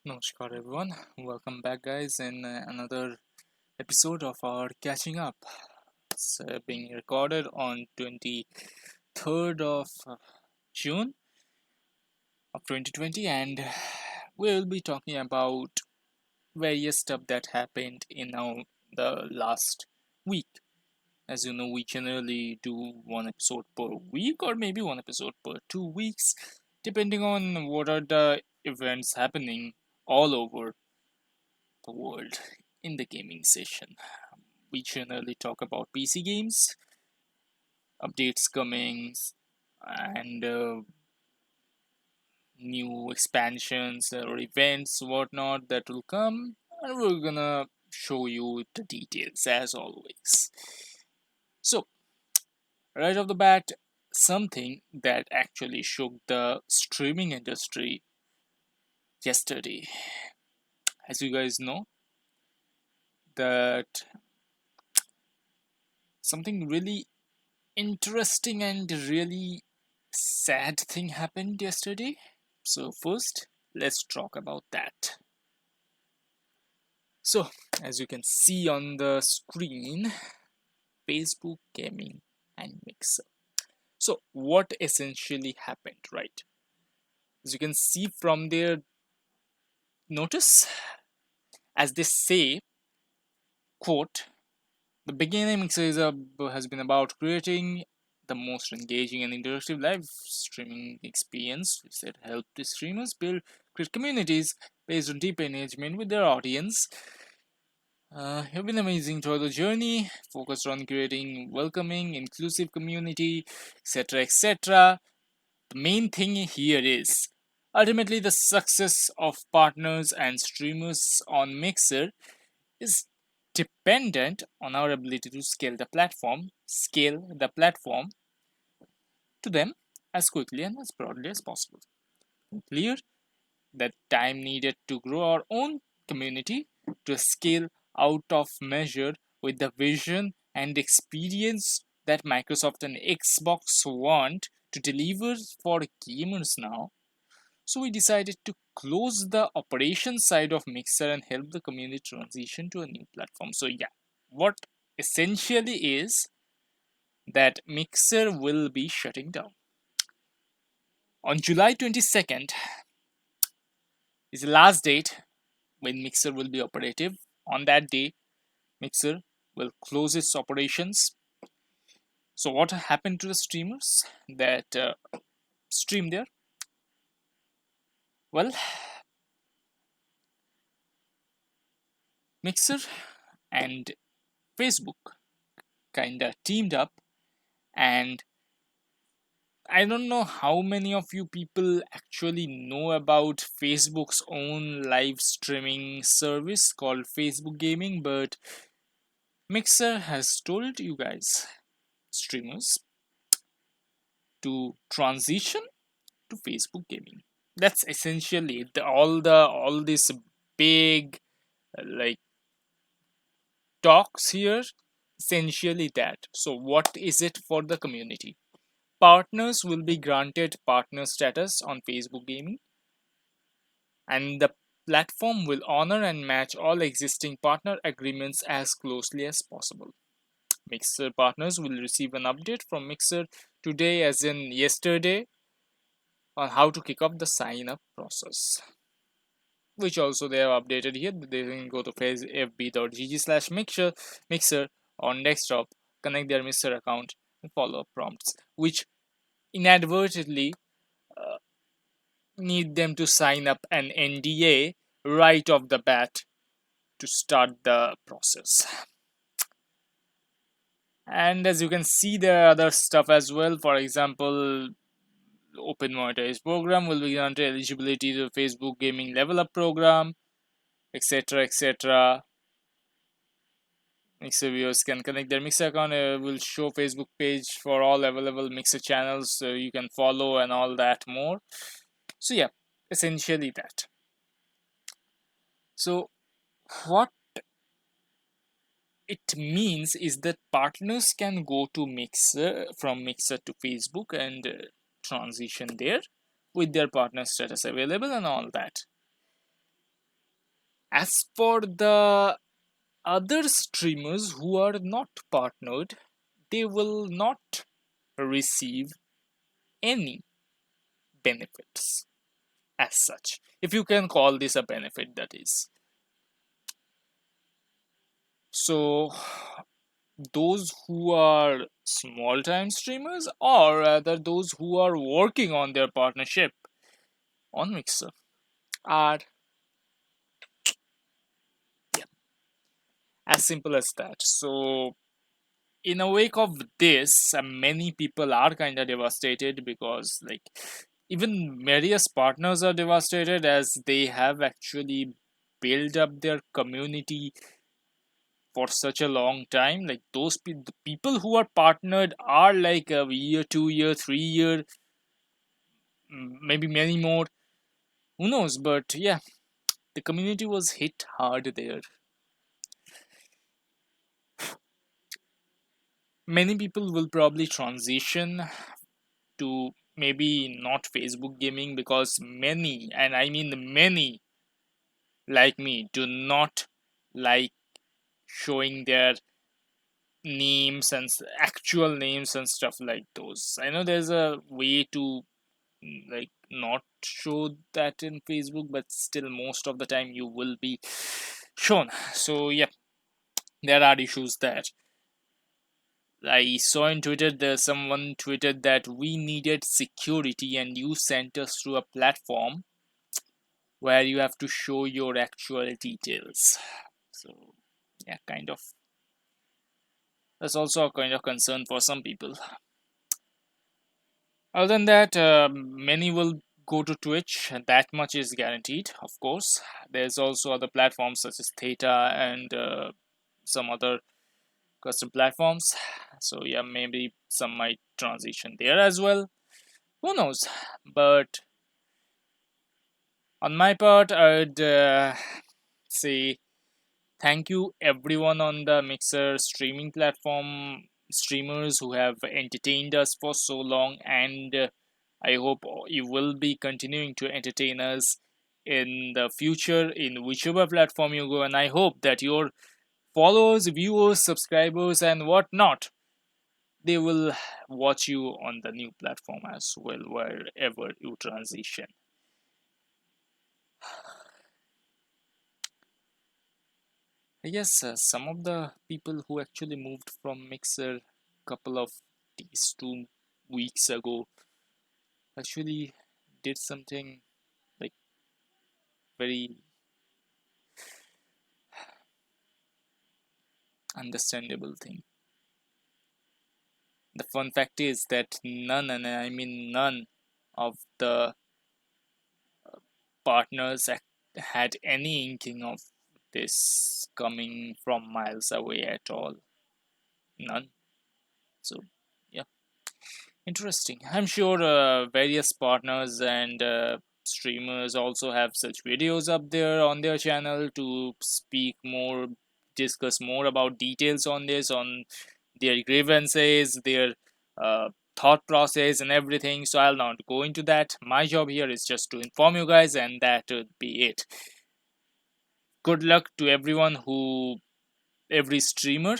Namaskar everyone, welcome back guys in another episode of our catching up. It's being recorded on 23rd of June of 2020 and we'll be talking about various stuff that happened in the last week. As you know, we generally do one episode per week or maybe one episode per 2 weeks, depending on what are the events happening all over the world in the gaming session. We generally talk about PC games, updates coming, and new expansions or events, whatnot that will come, and we're gonna show you the details as always. So, right off the bat, something that actually shook the streaming industry yesterday. As you guys know, that something really interesting and really sad thing happened yesterday. So first, let's talk about that. So, as you can see on the screen, Facebook Gaming and Mixer. So, what essentially happened, right? As you can see from their notice, as they say, quote, the beginning Mixer has been about creating the most engaging and interactive live streaming experience that help the streamers create communities based on deep engagement with their audience. Have been amazing throughout the journey, focused on creating welcoming, inclusive community, etc. etc. The main thing here is ultimately the success of partners and streamers on Mixer is dependent on our ability to scale the platform to them as quickly and as broadly as possible. Clear that time needed to grow our own community to scale out of measure with the vision and experience that Microsoft and Xbox want to deliver for gamers now. So we decided to close the operation side of Mixer and help the community transition to a new platform. So yeah, what essentially is that Mixer will be shutting down. On July 22nd is the last date when Mixer will be operative. On that day, Mixer will close its operations. So what happened to the streamers that stream there? Well, Mixer and Facebook kinda teamed up, and I don't know how many of you people actually know about Facebook's own live streaming service called Facebook Gaming, but Mixer has told you guys, streamers, to transition to Facebook Gaming. That's essentially all this big like talks here. Essentially that. So what is it for the community? Partners will be granted partner status on Facebook Gaming, and the platform will honor and match all existing partner agreements as closely as possible. Mixer partners will receive an update from Mixer today, as in yesterday, on how to kick off the sign up process. Which also they have updated here. They can go to fb.gg/mixer on desktop, connect their Mixer account, and follow up prompts, which inadvertently uh, need them to sign up an NDA right off the bat to start the process. And as you can see, there are other stuff as well. For example, open monetized program will be granted eligibility to Facebook Gaming Level Up program, etc. etc. Mixer viewers can connect their Mixer account. Will show Facebook page for all available Mixer channels, so you can follow and all that more. So yeah, essentially that. So what it means is that partners can go to Mixer from Mixer to Facebook and transition there with their partner status available and all that. As for the other streamers who are not partnered, they will not receive any benefits as such, if you can call this a benefit, that is. So those who are small time streamers, or rather those who are working on their partnership on Mixer, are, yeah, as simple as that. So in a wake of this, many people are kind of devastated, because like even various partners are devastated, as they have actually built up their community for such a long time. Like the people who are partnered are like a year, 2 year, 3 year, maybe many more, who knows. But yeah, the community was hit hard there. Many people will probably transition to maybe not Facebook gaming, because many, and I mean many like me, do not like showing their names and actual names and stuff like those. I know there's a way to like not show that in Facebook, but still most of the time you will be shown. So yeah, there are issues there. I saw in Twitter there someone tweeted that we needed security and you sent us through a platform where you have to show your actual details. So yeah, kind of, that's also a kind of concern for some people. Other than that, many will go to Twitch, and that much is guaranteed, of course. There's also other platforms such as Theta and some other custom platforms. So yeah, maybe some might transition there as well. Who knows? But on my part, I'd say thank you everyone on the Mixer streaming platform, streamers who have entertained us for so long, and I hope you will be continuing to entertain us in the future in whichever platform you go, and I hope that your followers, viewers, subscribers, and whatnot, they will watch you on the new platform as well wherever you transition. I guess some of the people who actually moved from Mixer couple of these 2 weeks ago actually did something like very understandable thing. The fun fact is that none, and I mean none, of the partners had any inkling of this coming from miles away at all. None. So, yeah, interesting. I'm sure various partners and streamers also have such videos up there on their channel to speak more, discuss more about details on this, on their grievances, their uh, thought process, and everything. So I'll not go into that. My job here is just to inform you guys, and that would be it. Good luck to everyone who, every streamer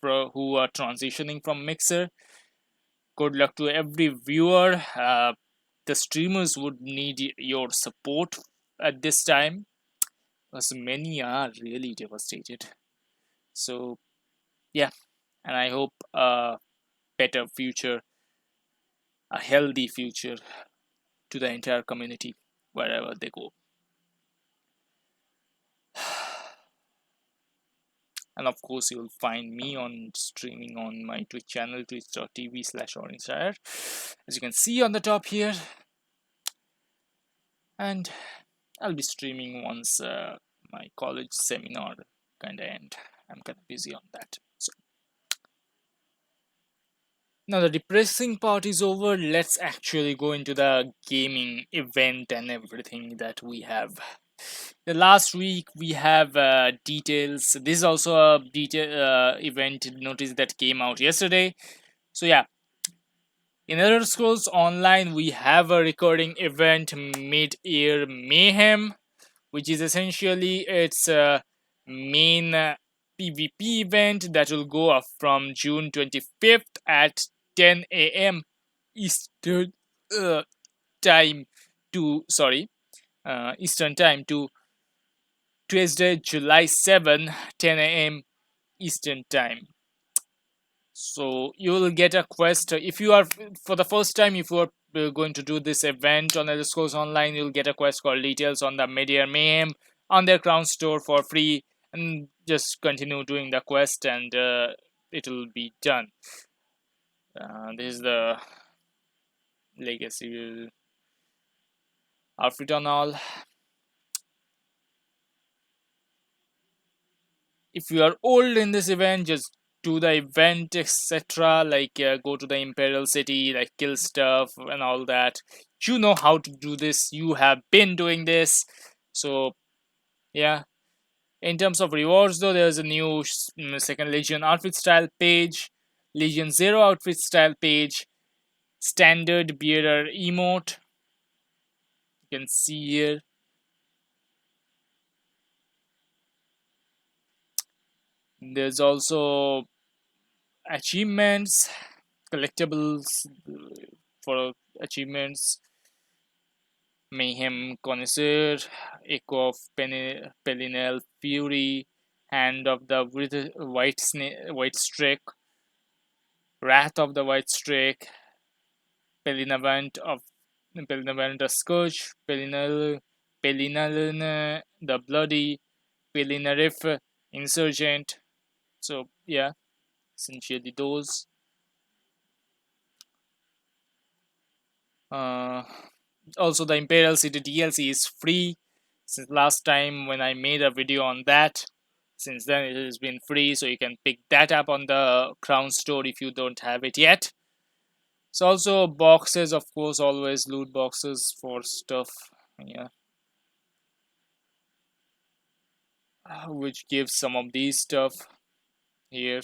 who are transitioning from Mixer. Good luck to every viewer. The streamers would need your support at this time, because many are really devastated. So yeah, and I hope a better future, a healthy future to the entire community wherever they go. And of course, you'll find me on streaming on my Twitch channel, twitch.tv/orangeshire, as you can see on the top here. And I'll be streaming once my college seminar kind of end. I'm kind of busy on that. So now the depressing part is over. Let's actually go into the gaming event and everything that we have. The last week we have details. This is also a detail event notice that came out yesterday. So yeah, in Elder Scrolls Online we have a recording event, Mid-Year Mayhem. which is essentially its main PvP event that will go up from June 25th at 10 a.m. Eastern uh, time to Eastern time to Tuesday, July 7, 10 a.m. Eastern time. So you will get a quest if you are for the first time. If you are going to do this event on Elder Scrolls Online, you'll get a quest called Details on the Media Mayhem on their Crown Store for free, and just continue doing the quest, and it will be done. This is the legacy outfit on all. If you are old in this event, just do the event, etc. Like go to the Imperial City, like kill stuff and all that. You know how to do this. You have been doing this. So yeah. In terms of rewards, though, there's a new second Legion outfit style page, Legion Zero outfit style page, standard bearer emote. You can see here. There's also achievements, collectibles for achievements. Mayhem Connoisseur, Echo of Pelinel Fury, Hand of the White Streak, Wrath of the White Streak, Pelinavant of Pelinavant Scourge, Pelinal the Bloody, Pelinarif Insurgent. So yeah, essentially those. Uh, Also, the Imperial City DLC is free since last time when I made a video on that. Since then, it has been free, so you can pick that up on the Crown Store if you don't have it yet. So, also boxes, of course, always loot boxes for stuff, yeah, which gives some of these stuff here.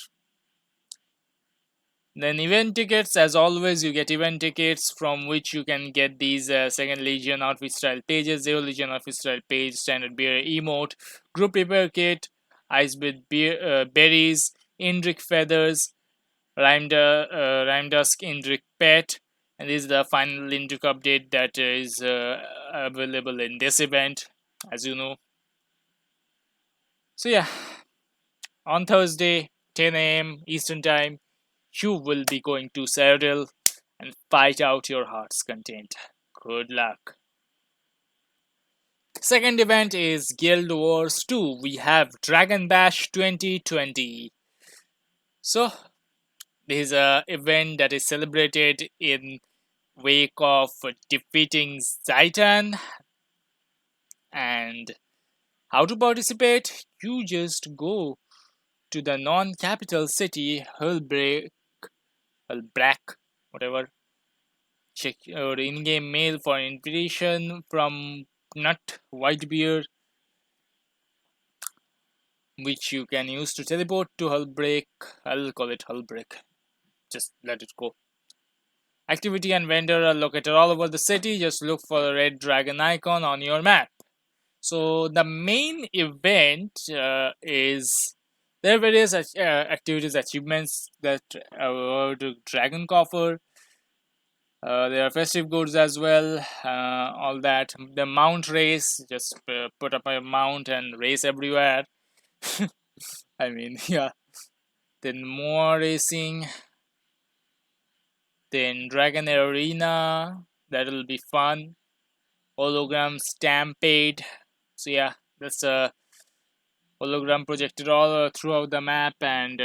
Then event tickets, as always, you get event tickets from which you can get these second Legion outfit style pages, Zero Legion outfit style page, standard beer emote, group repair kit, ice with berries, Indrik feathers, Rhyme Dusk Indrik pet, and this is the final Indrik update that is available in this event, as you know. So yeah, on Thursday, 10 a.m. Eastern time, you will be going to Cyrodiil and fight out your heart's content. Good luck. Second event is Guild Wars 2. We have Dragon Bash 2020. So, this is a event that is celebrated in wake of defeating Zaitan. And how to participate? You just go to the non-capital city Hulbrak, whatever. Check your in-game mail for an invitation from Nut Whitebeard, which you can use to teleport to Hullbreak. I'll call it Hullbreak. Just let it go. Activity and vendor are located all over the city. Just look for the red dragon icon on your map. So the main event is there are various activities, achievements that award Dragon Coffer. There are festive goods as well, all that. The mount race, just put up a mount and race everywhere. I mean, yeah. Then more racing. Then Dragon Arena, that'll be fun. Hologram Stampede. So yeah, that's a hologram projected all throughout the map, and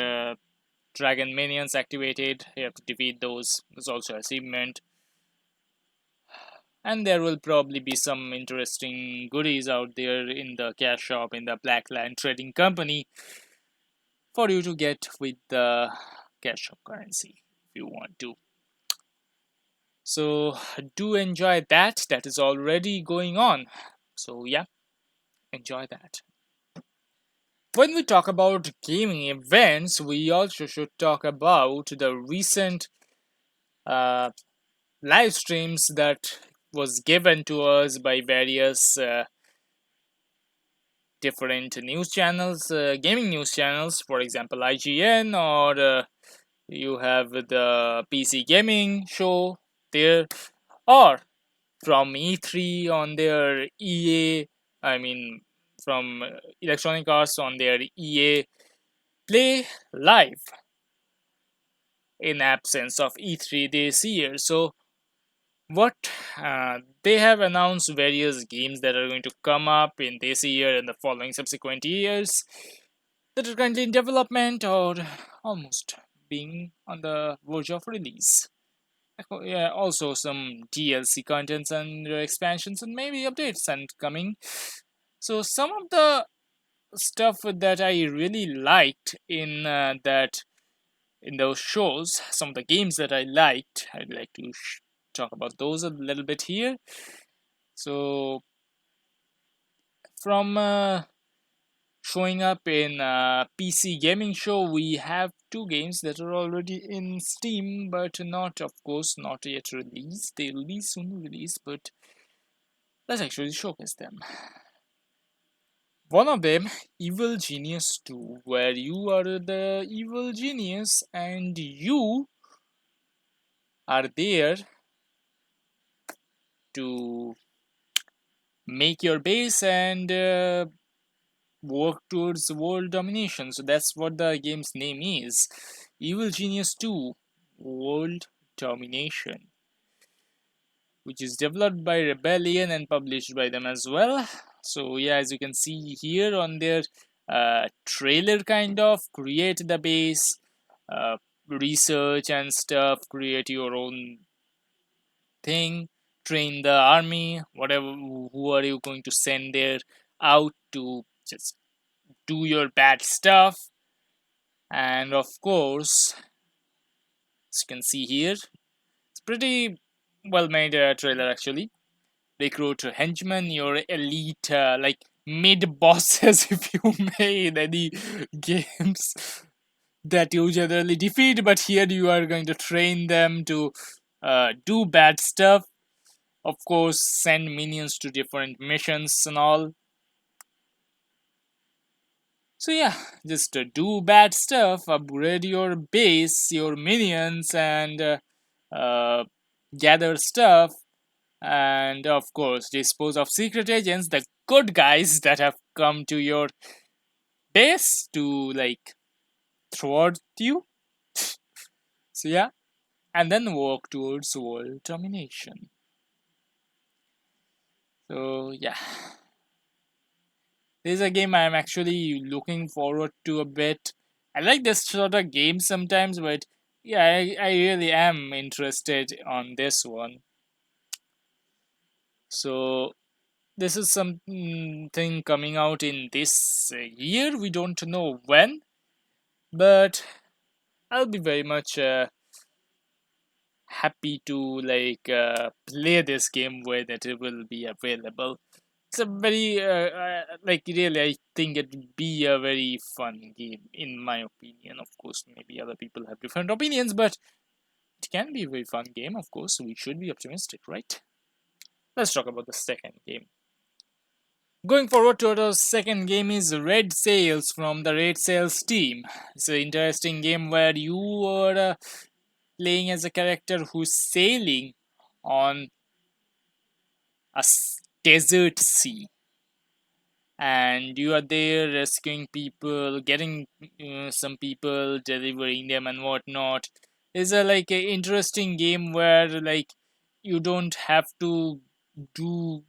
dragon minions activated. You have to defeat those. There's also achievement. And there will probably be some interesting goodies out there in the cash shop in the Blackline Trading Company for you to get with the cash shop currency if you want to. So do enjoy that. That is already going on. So yeah, enjoy that. When we talk about gaming events, we also should talk about the recent uh, live streams that was given to us by various different news channels, gaming news channels, for example, IGN, or you have the PC gaming show there, or from E3 on their EA, I mean, from Electronic Arts on their EA Play Live in absence of E3 this year. So, what they have announced various games that are going to come up in this year and the following subsequent years that are currently in development or almost being on the verge of release. Yeah, also some DLC contents and expansions and maybe updates and coming. So some of the stuff that I really liked in that in those shows, some of the games that I liked, I'd like to talk about those a little bit here. So from showing up in PC gaming show, we have two games that are already in Steam, but not, of course, not yet released. They will be soon released, but let's actually showcase them. One of them, Evil Genius 2, where you are the evil genius and you are there to make your base and work towards world domination. So that's what the game's name is. Evil Genius 2 World Domination, which is developed by Rebellion and published by them as well. So yeah, as you can see here on their trailer, kind of create the base, research and stuff, create your own thing, train the army, whatever. Who are you going to send there out to just do your bad stuff? And of course, as you can see here, it's pretty well made trailer actually. Recruit henchmen, your elite like mid bosses, if you may, in any games that you generally defeat, but here you are going to train them to do bad stuff. Of course, send minions to different missions and all. So yeah, just do bad stuff, upgrade your base, your minions, and gather stuff, and of course dispose of secret agents, the good guys that have come to your base to like thwart you. So yeah, and then work towards world domination. So yeah, this is a game I'm actually looking forward to a bit. I like this sort of game sometimes, but yeah, I really am interested on this one. So this is something coming out in this year. We don't know when, but I'll be very much happy to like play this game when it will be available. It's a very like really I think it'd be a very fun game in my opinion. Of course, maybe other people have different opinions, but it can be a very fun game. Of course, we should be optimistic, right? Let's talk about the second game. Going forward to our second game is Red Sails from the Red Sails team. It's an interesting game where you are playing as a character who's sailing on a desert sea, and you are there rescuing people, getting some people, delivering them and whatnot. It's a like a interesting game where like you don't have to do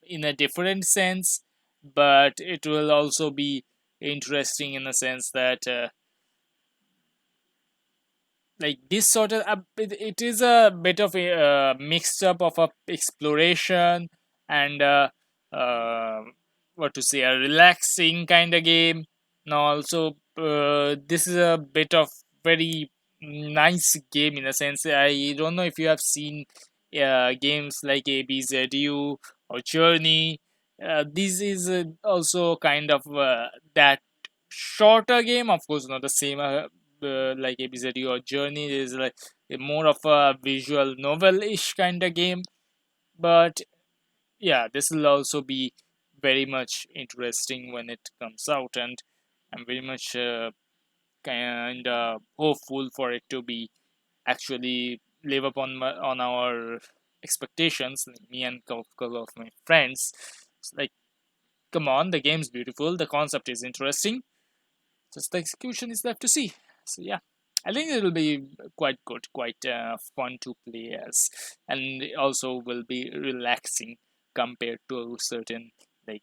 in a different sense, but it will also be interesting in the sense that like this sort of it is a bit of a mixed up of a exploration and uh, what to say, a relaxing kind of game. Now also this is a bit of very nice game in a sense. I don't know if you have seen games like ABZU or Journey. This is also kind of that shorter game, of course not the same like ABZU or Journey. Is like more of a visual novel-ish kind of game, but yeah, this will also be very much interesting when it comes out, and I'm very much kind of hopeful for it to be actually live up on our expectations. Me and couple of my friends, it's like, come on, the game's beautiful, the concept is interesting, just the execution is left to see. So yeah, I think it will be quite good, quite fun to play as, and it also will be relaxing compared to certain like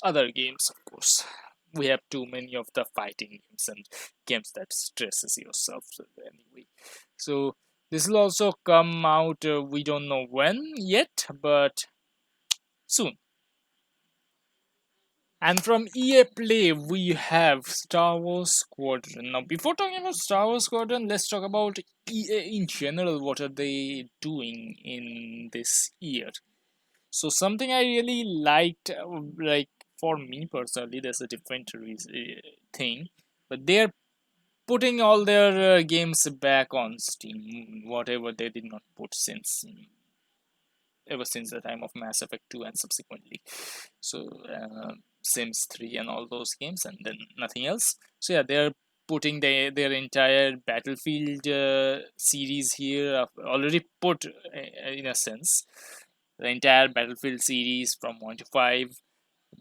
other games. Of course, we have too many of the fighting games and games that stresses yourself. So anyway, so this will also come out. We don't know when yet, but soon. And from EA Play, we have Star Wars Squadron. Now, before talking about Star Wars Squadron, let's talk about EA in general. What are they doing in this year? So, something I really liked, like for me personally, there's a different thing, but they're putting all their games back on Steam, whatever they did not put since ever since the time of Mass Effect 2 and subsequently. So, Sims 3 and all those games, and then nothing else. So, yeah, they're putting their entire Battlefield series here, already put in a sense. The entire Battlefield series from 1 to 5,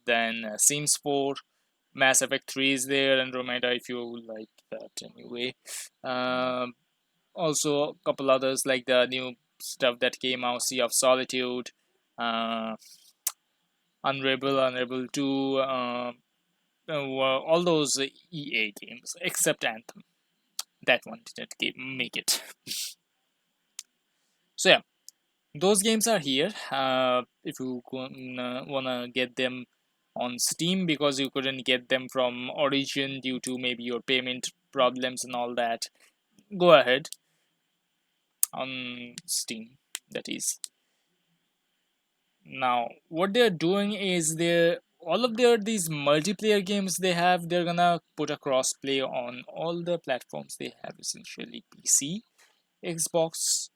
then Sims 4, Mass Effect 3 is there, and Andromeda if you like that anyway. Um, Also, a couple others like the new stuff that came out, Sea of Solitude, uh, Unravel 2, all those EA games, except Anthem. That one didn't make it. So, yeah, those games are here. If you wanna get them on Steam because you couldn't get them from Origin due to maybe your payment problems and all that, go ahead on Steam. That is. Now, what they're doing is they're all of these multiplayer games they have, they're gonna put a crossplay on all the platforms they have, essentially PC, Xbox,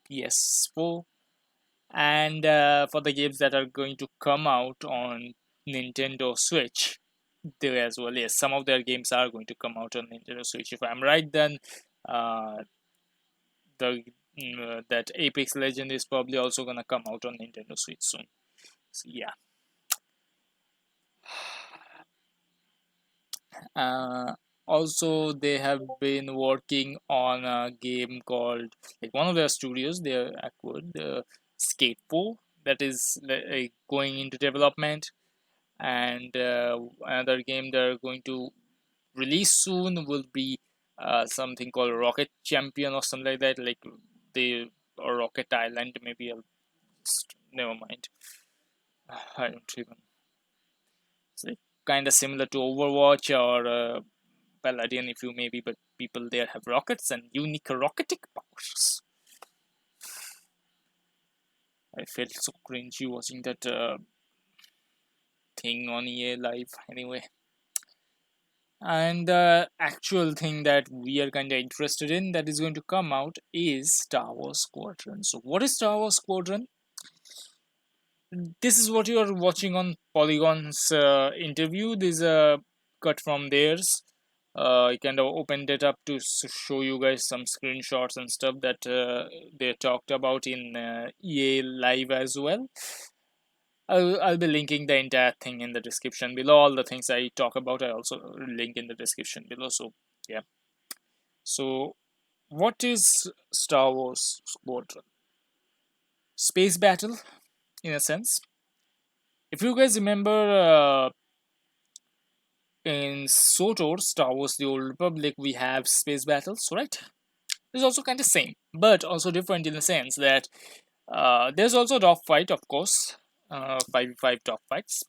PS4, and for the games that are going to come out on Nintendo Switch, there as well. Yes, some of their games are going to come out on Nintendo Switch. If I'm right, then uh, the that Apex Legend is probably also gonna come out on Nintendo Switch soon. So yeah. Uh, Also, they have been working on a game called, like, one of their studios, they're acquired, the Skate 4, that is going into development, and another game they're going to release soon will be something called Rocket Champion or something like that, like the or Rocket Island. Maybe I'll just never mind. I don't even. It's like kind of similar to Overwatch or Paladin, if you maybe, but people there have rockets and unique rocketic powers. I felt so cringy watching that thing on EA Live. Anyway, and the actual thing that we are kind of interested in that is going to come out is Star Wars Squadron. So, what is Star Wars Squadron? This is what you are watching on Polygon's interview. This is a cut from theirs. I kind of opened it up to show you guys some screenshots and stuff that they talked about in EA Live as well. I'll be linking the entire thing in the description below. All the things I talk about, I also link in the description below. So, yeah. So, what is Star Wars Squadron? Space battle, in a sense. If you guys remember, in SOTOR, Star Wars The Old Republic, we have space battles, right? It's also kind of same, but also different in the sense that there's also dogfight, of course, 5v5 dogfights.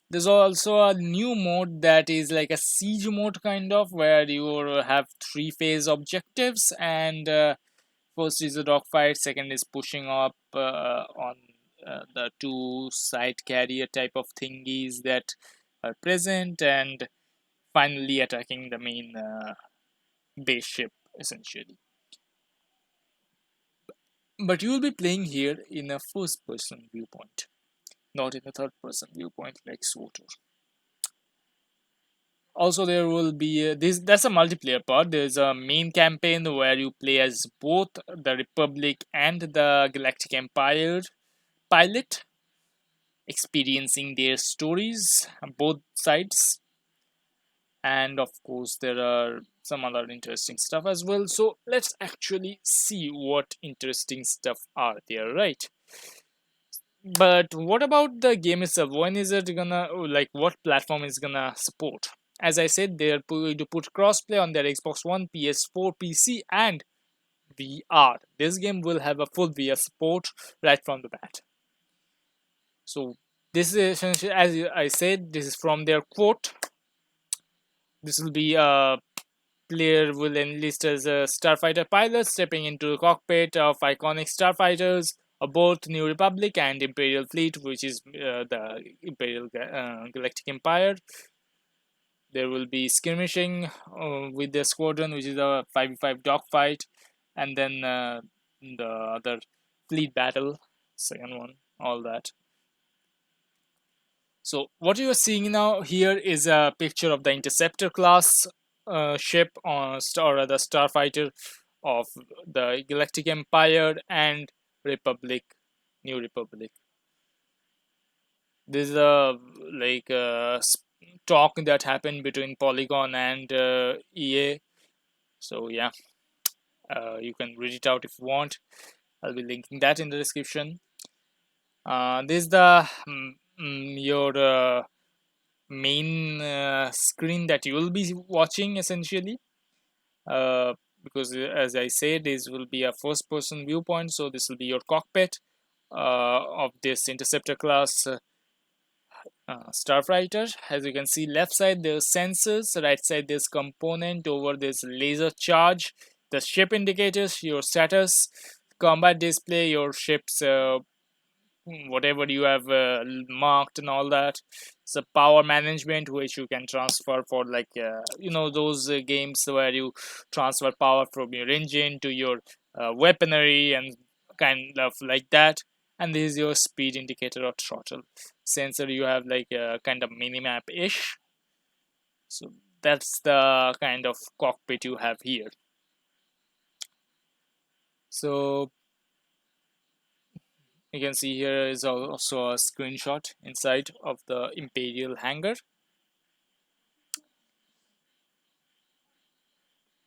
There's also a new mode that is like a siege mode, kind of, where you have three-phase objectives, and first is a dogfight, second is pushing up on the two side carrier type of thingies that are present, and finally attacking the main base ship, essentially. But you will be playing here in a first person viewpoint. not in the third person viewpoint like SWOTR. Also, there will be this. That's a multiplayer part. There's a main campaign where you play as both the Republic and the Galactic Empire pilot, experiencing their stories, both sides. And of course, there are some other interesting stuff as well. So let's actually see what interesting stuff are there, right? But what about the game itself? When is it gonna, like, what platform is gonna support? As I said, they're going to put crossplay on their Xbox One, PS4, PC, and VR. This game will have a full VR support right from the bat. So this is essentially, as I said, this is from their quote. This will be a player will enlist as a starfighter pilot, stepping into the cockpit of iconic starfighters of both New Republic and Imperial Fleet, which is the Imperial Galactic Empire. There will be skirmishing with the squadron, which is a 5v5 dogfight, and then the other fleet battle, second one, all that. So what you are seeing now here is a picture of the Interceptor class ship on star or the starfighter of the Galactic Empire and Republic, New Republic. This is a like talk that happened between Polygon and EA. So yeah, you can read it out if you want. I'll be linking that in the description. This is the your main screen that you will be watching essentially, because as I said, this will be a first person viewpoint, so this will be your cockpit of this Interceptor class starfighter. As you can see, left side there's sensors, right side there's component, over this laser charge, the ship indicators, your status, combat display, your ship's whatever you have marked and all that. So power management, which you can transfer for, like those games where you transfer power from your engine to your weaponry and kind of like that. And this is your speed indicator or throttle sensor. You have like a kind of mini map ish. So that's the kind of cockpit you have here. So you can see here is also a screenshot inside of the Imperial hangar.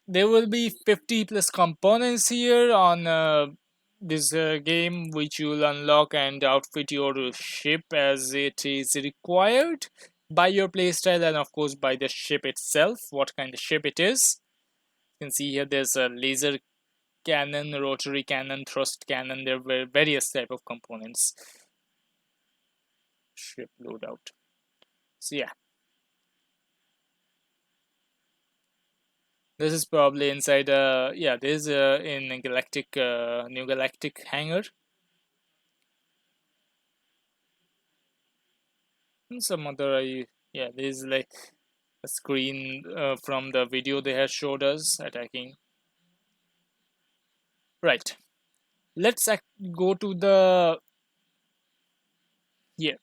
There will be 50 plus components here on this game, which you will unlock and outfit your ship as it is required by your playstyle and of course by the ship itself, what kind of ship it is. You can see here there's a laser cannon, rotary cannon, thrust cannon. There were various type of components. Ship loadout. So yeah, this is probably inside yeah, this is in galactic new galactic hangar. And some other yeah, this is like a screen from the video they had showed us attacking. Right, let's go to the yeah.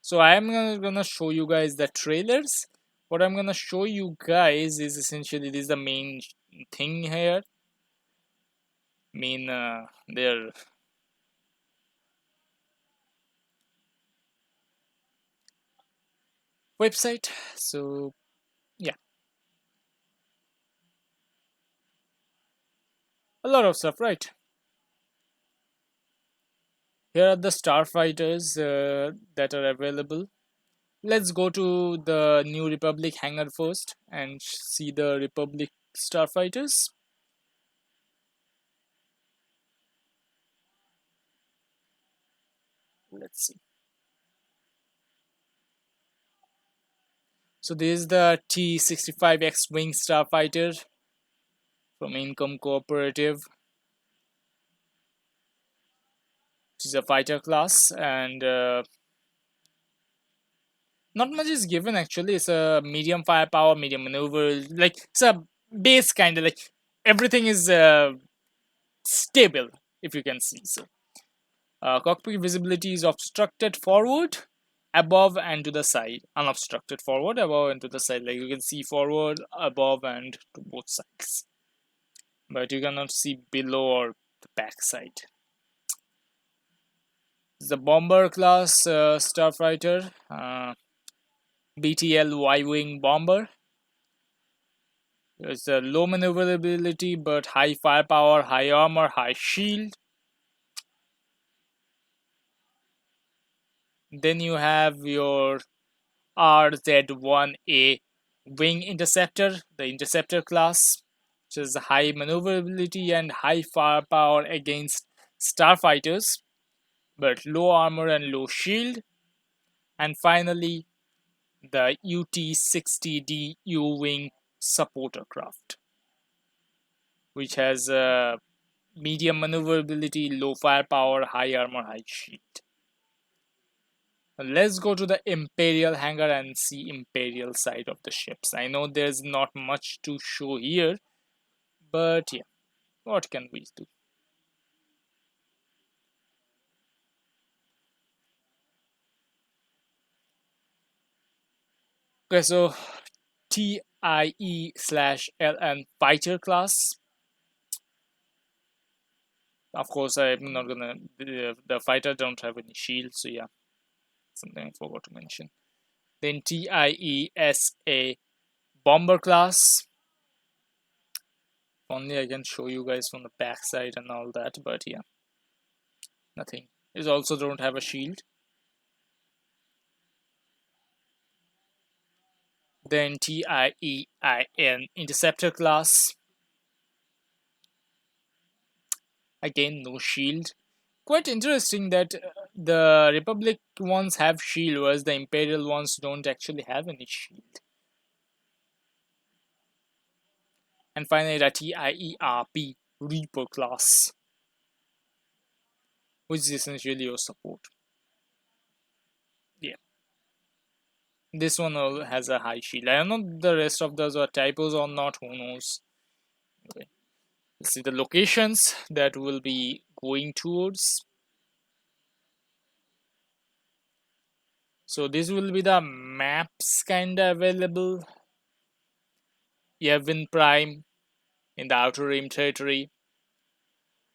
So I am gonna show you guys the trailers. What I'm gonna show you guys is essentially this is the main thing here. Main their website. So yeah, a lot of stuff, right? Here are the starfighters that are available. Let's go to the New Republic hangar first and see the Republic starfighters. Let's see. So this is the T-65 X-Wing starfighter from Income Cooperative, which is a fighter class, and not much is given actually. It's a medium firepower, medium maneuver, like it's a base kind of, like everything is stable, if you can see. So Cockpit visibility is obstructed forward, above, and to the side. Unobstructed forward, above, and to the side. Like you can see forward, above, and to both sides. But you cannot see below or the back side. The bomber class starfighter, BTL Y-wing bomber. It's a low maneuverability but high firepower, high armor, high shield. Then you have your RZ-1A wing interceptor, the interceptor class, which is high maneuverability and high firepower against starfighters, but low armor and low shield. And finally, the UT-60D U-wing supporter craft, which has medium maneuverability, low firepower, high armor, high shield. Let's go to the Imperial hangar and see Imperial side of the ships. I know there's not much to show here, but yeah, what can we do? Okay, so TIE/LN fighter class. Of course, I'm not gonna. The fighter don't have any shield, so yeah, something I forgot to mention. Then TIESA bomber class. Only I can show you guys from the back side and all that, but yeah, nothing. It also don't have a shield. Then TIEIN interceptor class. Again, no shield. Quite interesting that the Republic ones have shield, whereas the Imperial ones don't actually have any shield. And finally, the TIERP Reaper class, which is essentially your support. Yeah, this one has a high shield. I don't know the rest of those are typos or not. Who knows? Okay. Let's see the locations that will be going towards. So this will be the maps kinda available. Yavin Prime in the Outer Rim territory.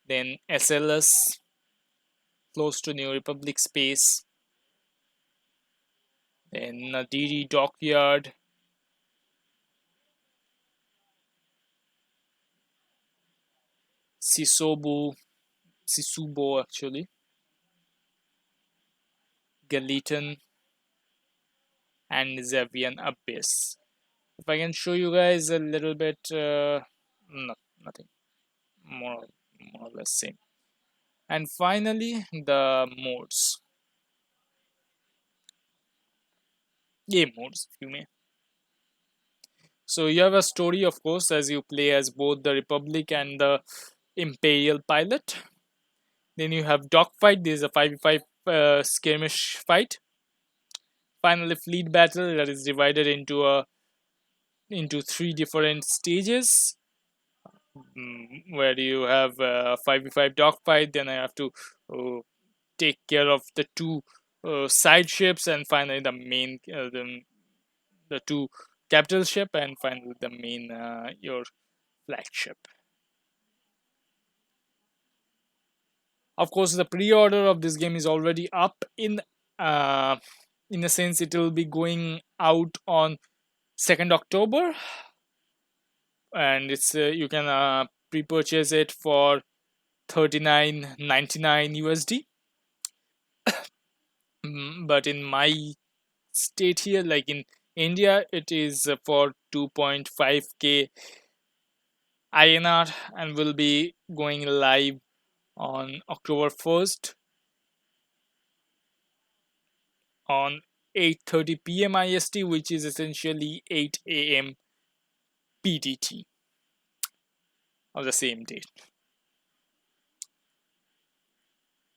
Then SLS close to New Republic space. Then Nadiri Dockyard. Sisubo actually. Galitan and Zavian Abyss. If I can show you guys a little bit, no, nothing. More, more or less same. And finally, the modes. Game modes, if you may. So you have a story, of course, as you play as both the Republic and the Imperial pilot. Then you have dogfight. This is a 5v5 skirmish fight. Finally, fleet battle that is divided into three different stages. Where you have a 5v5 dogfight. Then I have to take care of the two side ships, and finally the main the two capital ship, and finally the main your flagship. Of course, the pre-order of this game is already up in a sense it will be going out on 2nd October, and it's you can pre-purchase it for 39.99 USD. But in my state here, like in India, it is for 2.5k INR and will be going live on October 1st on 8:30 p.m. IST, which is essentially 8 a.m. PDT of the same date.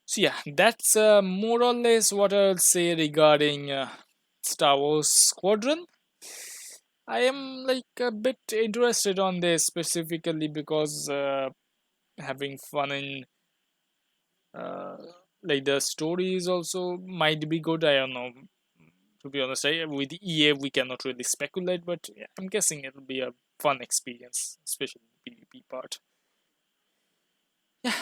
So yeah, that's more or less what I'll say regarding Star Wars Squadron. I am like a bit interested on this specifically because having fun in uh, like the stories also might be good. I don't know. To be honest, with EA we cannot really speculate, but yeah, I'm guessing it'll be a fun experience, especially the PvP part. Yeah,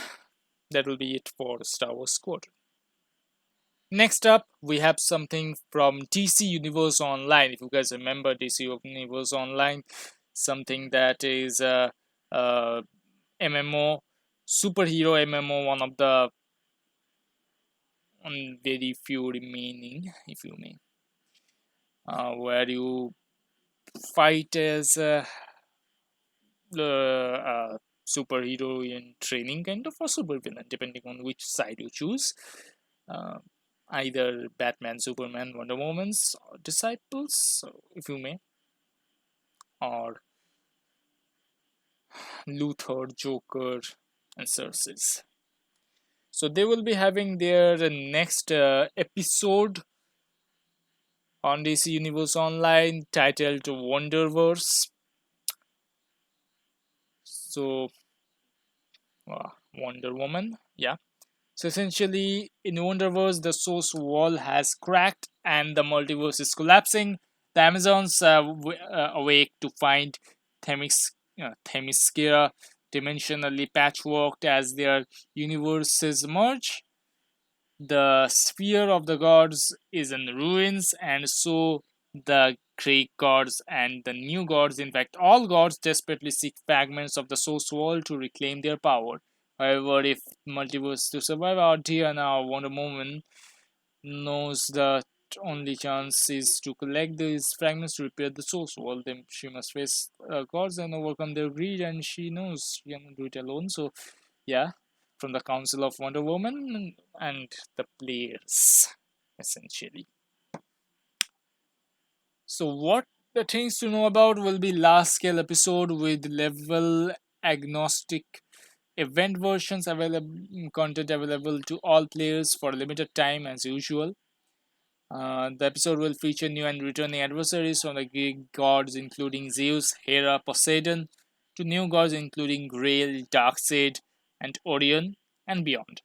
that will be it for Star Wars Squadron. Next up, we have something from DC Universe Online. If you guys remember DC Universe Online, something that is a MMO, superhero MMO, one of the very few remaining, if you may, where you fight as the superhero in training, kind of, or supervillain, depending on which side you choose. Uh, Either Batman, Superman, Wonder Woman's disciples, if you may, or Luthor, Joker, and Cersei's. So they will be having their next episode on DC Universe Online titled Wonderverse. So, Wonder Woman, yeah. So essentially, in Wonderverse, the source wall has cracked and the multiverse is collapsing. The Amazons awake to find Themyscira dimensionally patchworked as their universes merge. The sphere of the gods is in ruins, and so the Greek gods and the new gods, in fact, all gods desperately seek fragments of the source wall to reclaim their power. However, if multiverse to survive, our dear now Wonder Woman knows the only chance is to collect these fragments to repair the source wall. Then she must face gods and overcome their greed, and she knows she cannot do it alone. So, yeah, from the Council of Wonder Woman and the players, essentially. So, what the things to know about will be large scale episode with level agnostic event versions available, content available to all players for a limited time as usual. The episode will feature new and returning adversaries from the Greek gods, including Zeus, Hera, Poseidon, to new gods including Grail, Darkseid, and Orion, and beyond.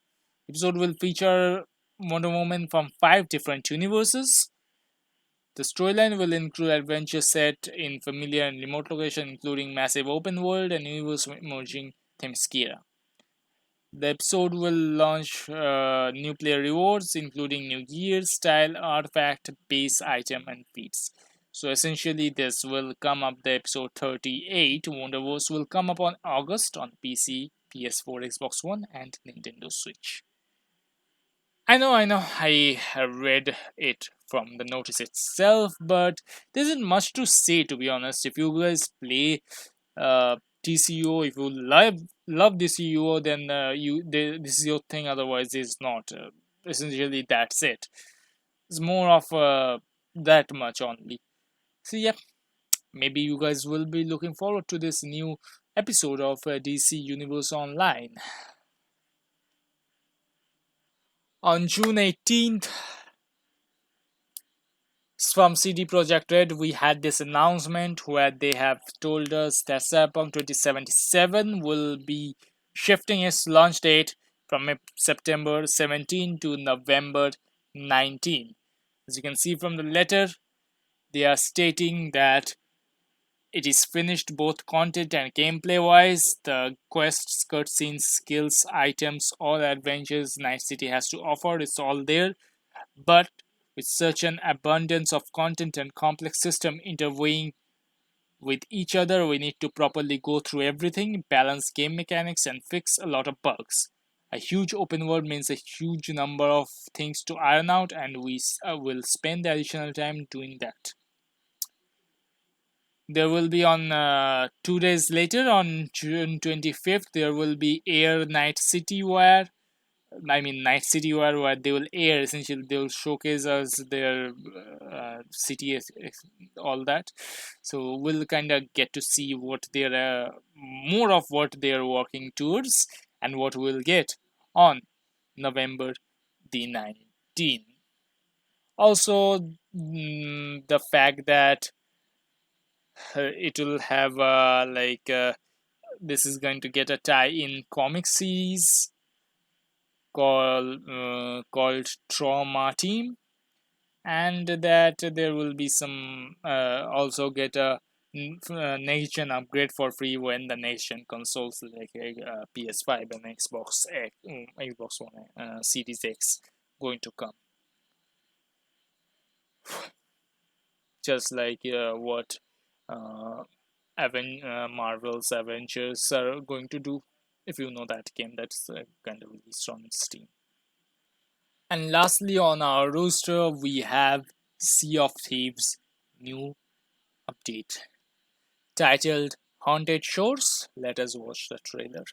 The episode will feature Wonder Woman from 5 different universes. The storyline will include adventures set in familiar and remote locations, including massive open world and universe emerging Themyscira. The episode will launch new player rewards, including new gear, style, artifact, base item, and feats. So essentially, this will come up. The episode 38, Wonderverse, will come up on August on PC, PS4, Xbox One, and Nintendo Switch. I know, I have read it from the notice itself, but there isn't much to say, to be honest. If you guys play TCO, if you love TCO, then this is your thing. Otherwise, it's not. Essentially, that's it. It's more of that much only. So yeah, maybe you guys will be looking forward to this new episode of DC Universe Online on June 18th. From CD Projekt Red, we had this announcement where they have told us that Cyberpunk 2077 will be shifting its launch date from September 17 to November 19. As you can see from the letter, they are stating that it is finished both content and gameplay wise. The quests, cutscenes, skills, items, all adventures Night City has to offer, it's all there. But with such an abundance of content and complex system interviewing with each other, we need to properly go through everything, balance game mechanics, and fix a lot of bugs. A huge open world means a huge number of things to iron out, and we will spend the additional time doing that. There will be on 2 days later, on June 25th, there will be Air Night City Night City where they will air, essentially they will showcase us their city, all that. So we'll kind of get to see what they're more of what they're working towards and what we'll get on November the 19th. Also, the fact that it will have this is going to get a tie in comic series. called Trauma Team, and that there will be some also get a nation upgrade for free when the nation consoles like PS5 and Xbox One Series X going to come, just like what uh, Marvel's Avengers are going to do. If you know that game, that's kind of released on Steam. And lastly, on our roster, we have Sea of Thieves new update titled Haunted Shores. Let us watch the trailer.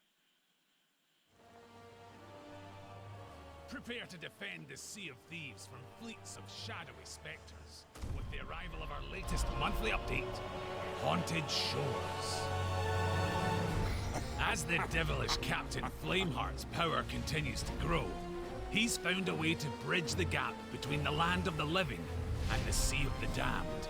Prepare to defend the Sea of Thieves from fleets of shadowy spectres with the arrival of our latest monthly update, Haunted Shores. As the devilish Captain Flameheart's power continues to grow, he's found a way to bridge the gap between the land of the living and the Sea of the Damned.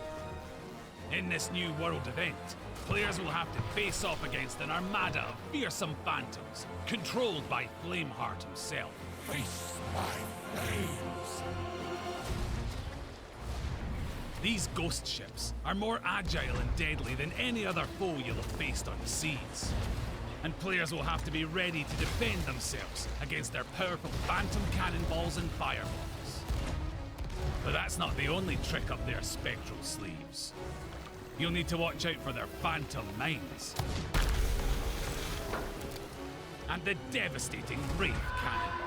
In this new world event, players will have to face off against an armada of fearsome phantoms controlled by Flameheart himself. Face my flames. These ghost ships are more agile and deadly than any other foe you'll have faced on the seas. And players will have to be ready to defend themselves against their powerful phantom cannonballs and fireballs. But that's not the only trick up their spectral sleeves. You'll need to watch out for their phantom mines and the devastating wraith cannonballs.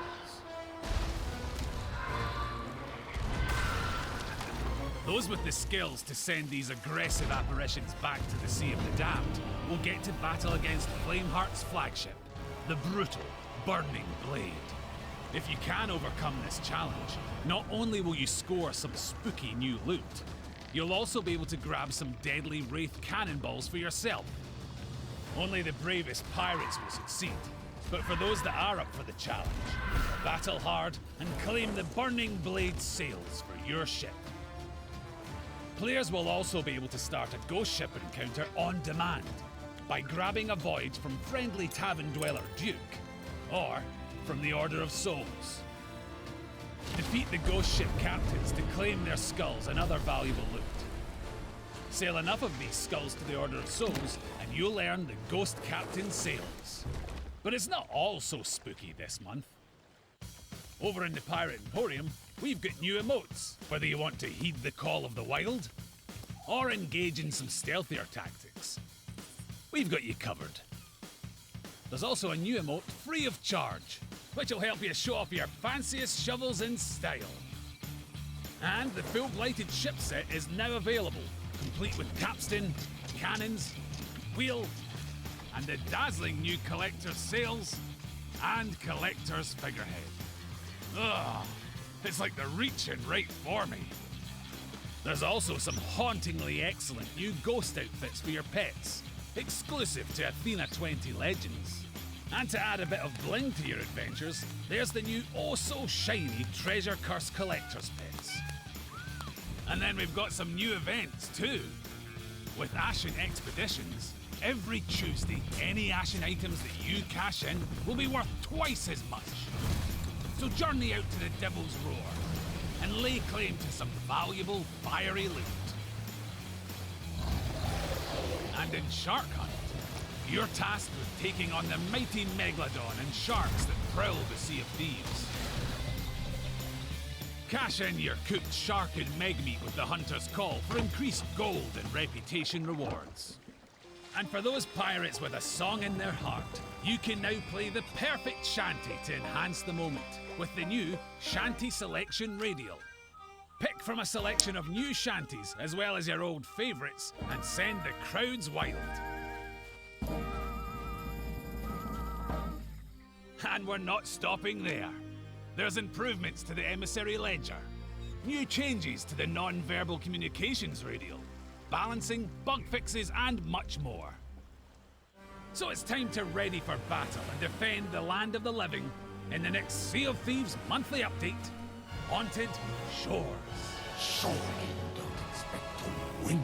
Those with the skills to send these aggressive apparitions back to the Sea of the Damned will get to battle against Flameheart's flagship, the brutal Burning Blade. If you can overcome this challenge, not only will you score some spooky new loot, you'll also be able to grab some deadly wraith cannonballs for yourself. Only the bravest pirates will succeed, but for those that are up for the challenge, battle hard and claim the Burning Blade sails for your ship. Players will also be able to start a ghost ship encounter on demand by grabbing a void from friendly tavern dweller Duke, or from the Order of Souls. Defeat the ghost ship captains to claim their skulls and other valuable loot. Sail enough of these skulls to the Order of Souls and you'll earn the Ghost Captain sails. But it's not all so spooky this month. Over in the Pirate Emporium, we've got new emotes, whether you want to heed the call of the wild or engage in some stealthier tactics. We've got you covered. There's also a new emote free of charge, which will help you show off your fanciest shovels in style. And the full blighted ship set is now available, complete with capstan, cannons, wheel, and the dazzling new collector's sails and collector's figurehead. Ugh, it's like they're reaching right for me. There's also some hauntingly excellent new ghost outfits for your pets, exclusive to Athena 20 Legends. And to add a bit of bling to your adventures, there's the new oh-so-shiny Treasure Curse Collector's Pets. And then we've got some new events too. With Ashen Expeditions, every Tuesday, any Ashen items that you cash in will be worth twice as much. So journey out to the Devil's Roar and lay claim to some valuable, fiery loot. And in Shark Hunt, you're tasked with taking on the mighty Megalodon and sharks that prowl the Sea of Thieves. Cash in your cooked shark and meg meat with the Hunter's Call for increased gold and reputation rewards. And for those pirates with a song in their heart, you can now play the perfect shanty to enhance the moment with the new Shanty Selection Radial. Pick from a selection of new shanties as well as your old favourites and send the crowds wild. And we're not stopping there. There's improvements to the Emissary Ledger, new changes to the non-verbal communications radial, balancing, bug fixes, and much more. So it's time to ready for battle and defend the land of the living in the next Sea of Thieves monthly update, Haunted Shores. Surely you don't expect to win.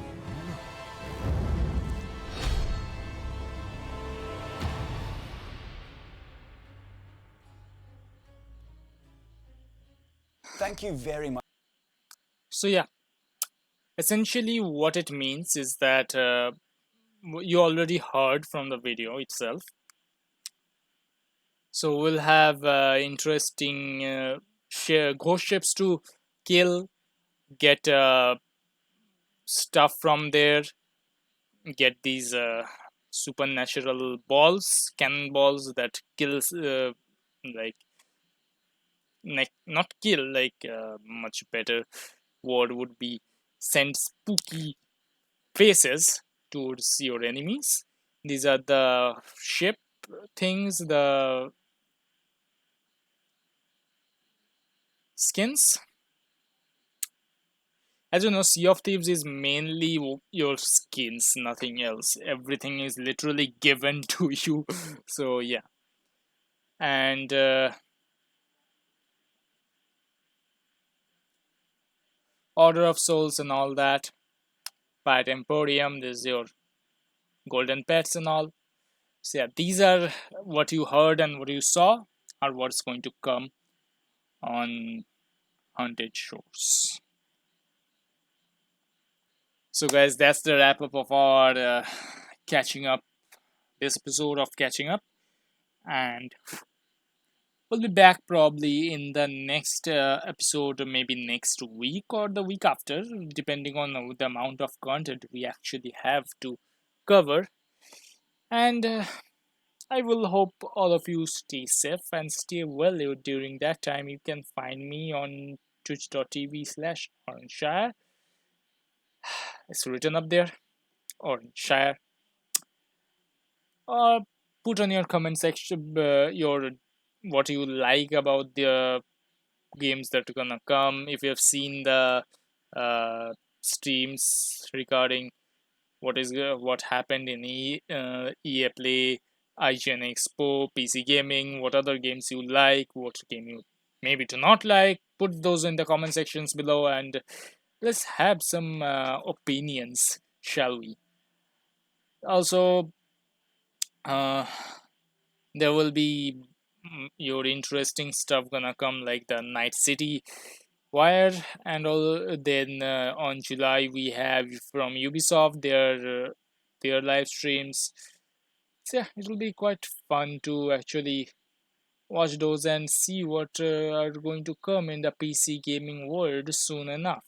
Thank you very much. So yeah, essentially what it means is that you already heard from the video itself. So we'll have interesting share ghost ships to kill, get stuff from there, get these supernatural balls, cannonballs that kills like not kill, like much better word would be send spooky faces towards your enemies. These are the ship things, the skins. As you know, Sea of Thieves is mainly your skins, nothing else. Everything is literally given to you. So yeah, and Order of Souls and all that. Pirate Emporium. There's your golden pets and all. So yeah, these are what you heard and what you saw, are what's going to come on Haunted Shores. So guys, that's the wrap up of our catching up. This episode of catching up, and we'll be back probably in the next episode, or maybe next week or the week after, depending on the amount of content we actually have to cover. And I will hope all of you stay safe and stay well during that time. You can find me on twitch.tv/Orange. It's written up there, Orange. Or put on your comment section your what you like about the games that are gonna come. If you have seen the uh, streams regarding what happened in EA Play, IGN Expo, PC Gaming, what other games you like, what game you maybe do not like, put those in the comment sections below, and let's have some opinions, shall we? Also, uh, there will be your interesting stuff gonna come, like the Night City Wire, and all. Then on July we have from Ubisoft their live streams. So yeah, it will be quite fun to actually watch those and see what are going to come in the PC gaming world soon enough.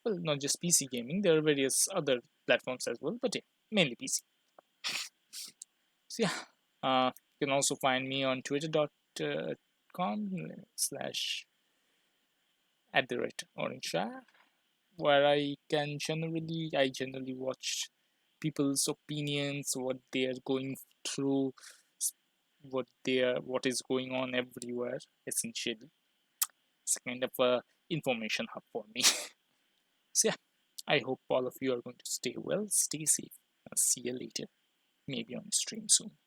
Well, not just PC gaming, there are various other platforms as well, but yeah, mainly PC. So yeah, you can also find me on twitter.com slash at the rate orange, where I generally watch people's opinions, what they are going through, what is going on everywhere. Essentially, it's a kind of a information hub for me. So yeah, I hope all of you are going to stay well, stay safe, and see you later, maybe on stream soon.